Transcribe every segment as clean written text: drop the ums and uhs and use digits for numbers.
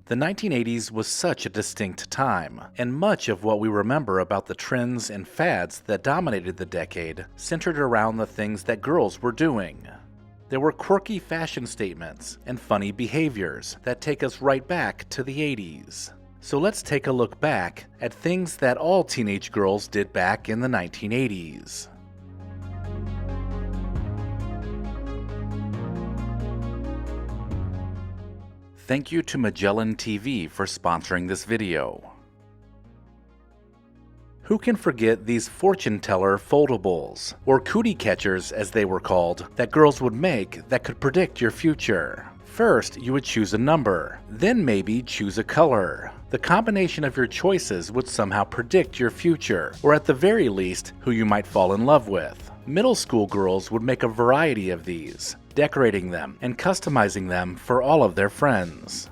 The 1980s was such a distinct time, and much of what we remember about the trends and fads that dominated the decade centered around the things that girls were doing. There were quirky fashion statements and funny behaviors that take us right back to the 80s. So let's take a look back at things that all teenage girls did back in the 1980s. Thank you to Magellan TV for sponsoring this video. Who can forget these fortune teller foldables, or cootie catchers as they were called, that girls would make that could predict your future? First, you would choose a number, then maybe choose a color. The combination of your choices would somehow predict your future, or at the very least, who you might fall in love with. Middle school girls would make a variety of these, decorating them and customizing them for all of their friends.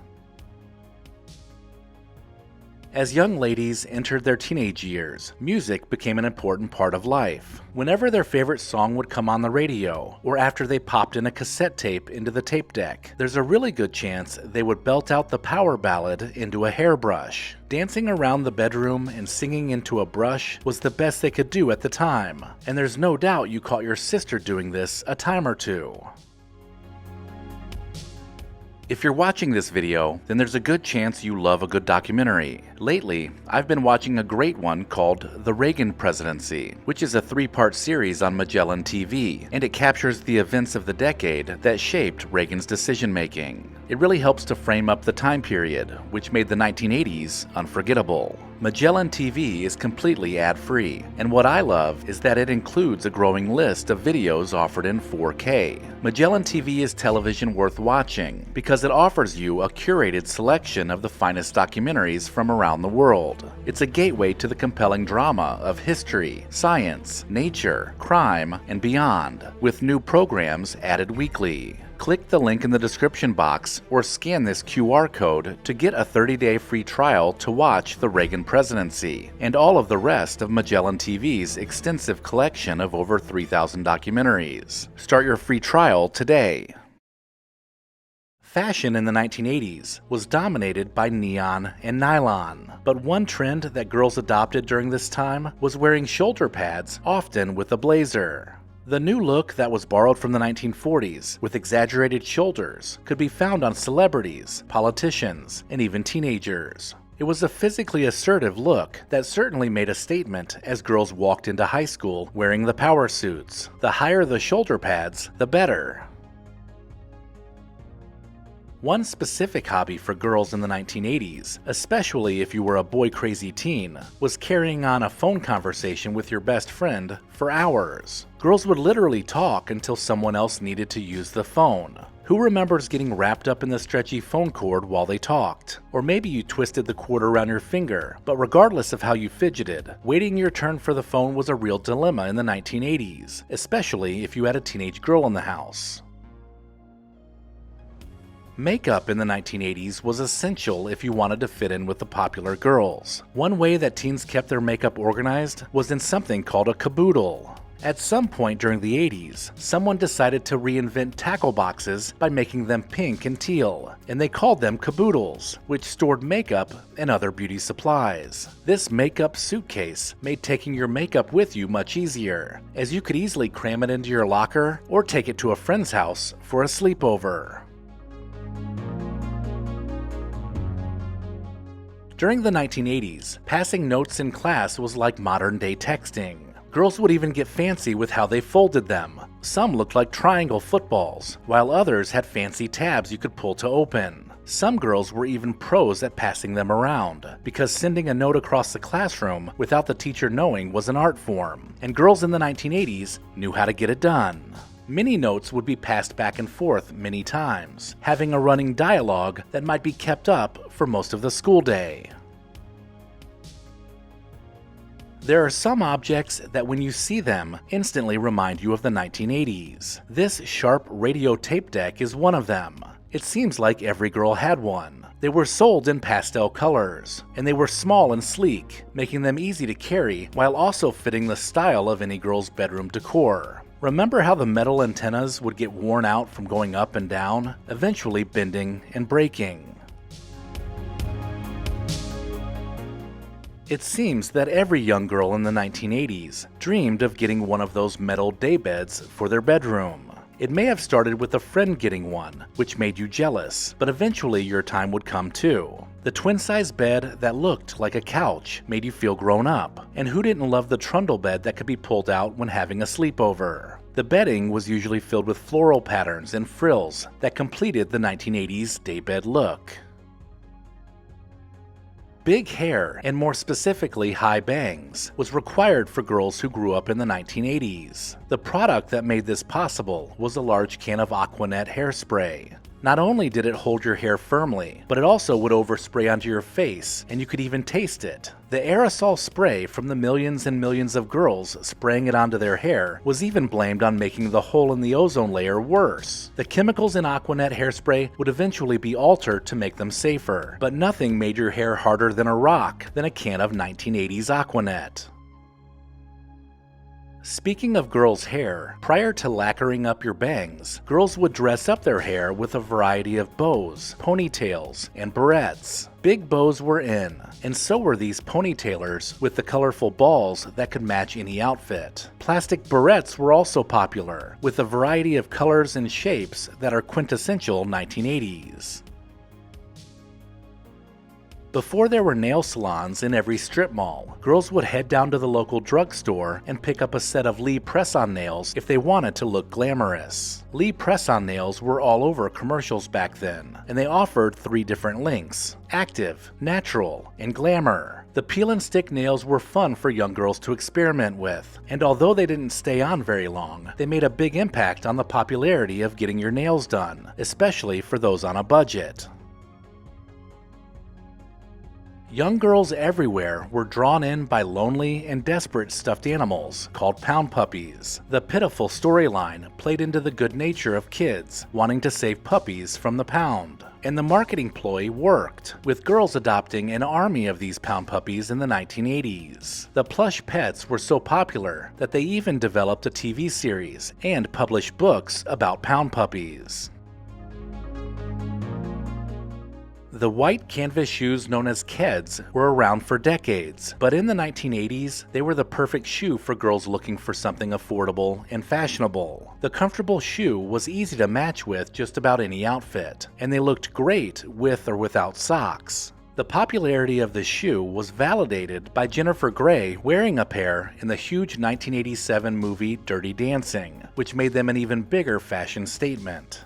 As young ladies entered their teenage years, music became an important part of life. Whenever their favorite song would come on the radio, or after they popped in a cassette tape into the tape deck, there's a really good chance they would belt out the power ballad into a hairbrush. Dancing around the bedroom and singing into a brush was the best they could do at the time, and there's no doubt you caught your sister doing this a time or two. If you're watching this video, then there's a good chance you love a good documentary. Lately, I've been watching a great one called The Reagan Presidency, which is a 3-part series on Magellan TV, and it captures the events of the decade that shaped Reagan's decision-making. It really helps to frame up the time period, which made the 1980s unforgettable. Magellan TV is completely ad-free, and what I love is that it includes a growing list of videos offered in 4K. Magellan TV is television worth watching because it offers you a curated selection of the finest documentaries from around the world. It's a gateway to the compelling drama of history, science, nature, crime, and beyond, with new programs added weekly. Click the link in the description box or scan this QR code to get a 30-day free trial to watch The Reagan Presidency and all of the rest of Magellan TV's extensive collection of over 3,000 documentaries. Start your free trial today. Fashion in the 1980s was dominated by neon and nylon, but one trend that girls adopted during this time was wearing shoulder pads, often with a blazer. The new look that was borrowed from the 1940s, with exaggerated shoulders, could be found on celebrities, politicians, and even teenagers. It was a physically assertive look that certainly made a statement as girls walked into high school wearing the power suits. The higher the shoulder pads, the better. One specific hobby for girls in the 1980s, especially if you were a boy-crazy teen, was carrying on a phone conversation with your best friend for hours. Girls would literally talk until someone else needed to use the phone. Who remembers getting wrapped up in the stretchy phone cord while they talked? Or maybe you twisted the cord around your finger, but regardless of how you fidgeted, waiting your turn for the phone was a real dilemma in the 1980s, especially if you had a teenage girl in the house. Makeup in the 1980s was essential if you wanted to fit in with the popular girls. One way that teens kept their makeup organized was in something called a caboodle. At some point during the 80s, someone decided to reinvent tackle boxes by making them pink and teal, and they called them caboodles, which stored makeup and other beauty supplies. This makeup suitcase made taking your makeup with you much easier, as you could easily cram it into your locker or take it to a friend's house for a sleepover. During the 1980s, passing notes in class was like modern-day texting. Girls would even get fancy with how they folded them. Some looked like triangle footballs, while others had fancy tabs you could pull to open. Some girls were even pros at passing them around, because sending a note across the classroom without the teacher knowing was an art form, and girls in the 1980s knew how to get it done. Mini notes would be passed back and forth many times, having a running dialogue that might be kept up for most of the school day. There are some objects that when you see them, instantly remind you of the 1980s. This sharp radio tape deck is one of them. It seems like every girl had one. They were sold in pastel colors, and they were small and sleek, making them easy to carry while also fitting the style of any girl's bedroom decor. Remember how the metal antennas would get worn out from going up and down, eventually bending and breaking? It seems that every young girl in the 1980s dreamed of getting one of those metal daybeds for their bedroom. It may have started with a friend getting one, which made you jealous, but eventually your time would come too. The twin-size bed that looked like a couch made you feel grown up, and who didn't love the trundle bed that could be pulled out when having a sleepover? The bedding was usually filled with floral patterns and frills that completed the 1980s daybed look. Big hair, and more specifically high bangs, was required for girls who grew up in the 1980s. The product that made this possible was a large can of Aquanet hairspray. Not only did it hold your hair firmly, but it also would overspray onto your face, and you could even taste it. The aerosol spray from the millions and millions of girls spraying it onto their hair was even blamed on making the hole in the ozone layer worse. The chemicals in Aquanet hairspray would eventually be altered to make them safer, but nothing made your hair harder than a rock than a can of 1980s Aquanet. Speaking of girls' hair, prior to lacquering up your bangs, girls would dress up their hair with a variety of bows, ponytails, and barrettes. Big bows were in, and so were these ponytailers with the colorful balls that could match any outfit. Plastic barrettes were also popular, with a variety of colors and shapes that are quintessential 1980s. Before there were nail salons in every strip mall, girls would head down to the local drugstore and pick up a set of Presson Nails if they wanted to look glamorous. Presson Nails were all over commercials back then, and they offered 3 different lengths: active, natural, and glamour. The peel and stick nails were fun for young girls to experiment with, and although they didn't stay on very long, they made a big impact on the popularity of getting your nails done, especially for those on a budget. Young girls everywhere were drawn in by lonely and desperate stuffed animals called pound puppies. The pitiful storyline played into the good nature of kids wanting to save puppies from the pound. And the marketing ploy worked, with girls adopting an army of these pound puppies in the 1980s. The plush pets were so popular that they even developed a TV series and published books about pound puppies. The white canvas shoes known as Keds were around for decades, but in the 1980s, they were the perfect shoe for girls looking for something affordable and fashionable. The comfortable shoe was easy to match with just about any outfit, and they looked great with or without socks. The popularity of the shoe was validated by Jennifer Grey wearing a pair in the huge 1987 movie Dirty Dancing, which made them an even bigger fashion statement.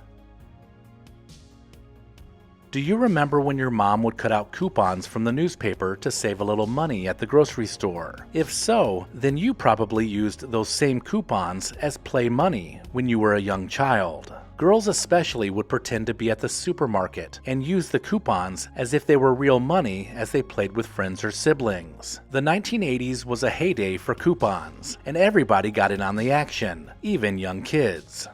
Do you remember when your mom would cut out coupons from the newspaper to save a little money at the grocery store? If so, then you probably used those same coupons as play money when you were a young child. Girls especially would pretend to be at the supermarket and use the coupons as if they were real money as they played with friends or siblings. The 1980s was a heyday for coupons, and everybody got in on the action, even young kids.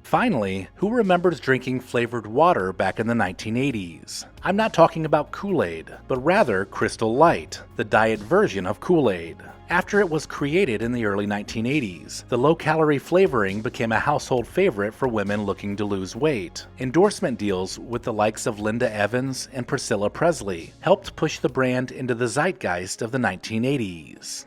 Finally, who remembers drinking flavored water back in the 1980s? I'm not talking about Kool-Aid, but rather Crystal Light, the diet version of Kool-Aid. After it was created in the early 1980s, the low-calorie flavoring became a household favorite for women looking to lose weight. Endorsement deals with the likes of Linda Evans and Priscilla Presley helped push the brand into the zeitgeist of the 1980s.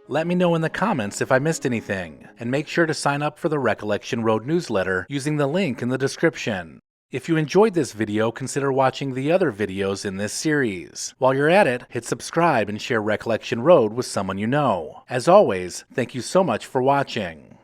Let me know in the comments if I missed anything, and make sure to sign up for the Recollection Road newsletter using the link in the description. If you enjoyed this video, consider watching the other videos in this series. While you're at it, hit subscribe and share Recollection Road with someone you know. As always, thank you so much for watching.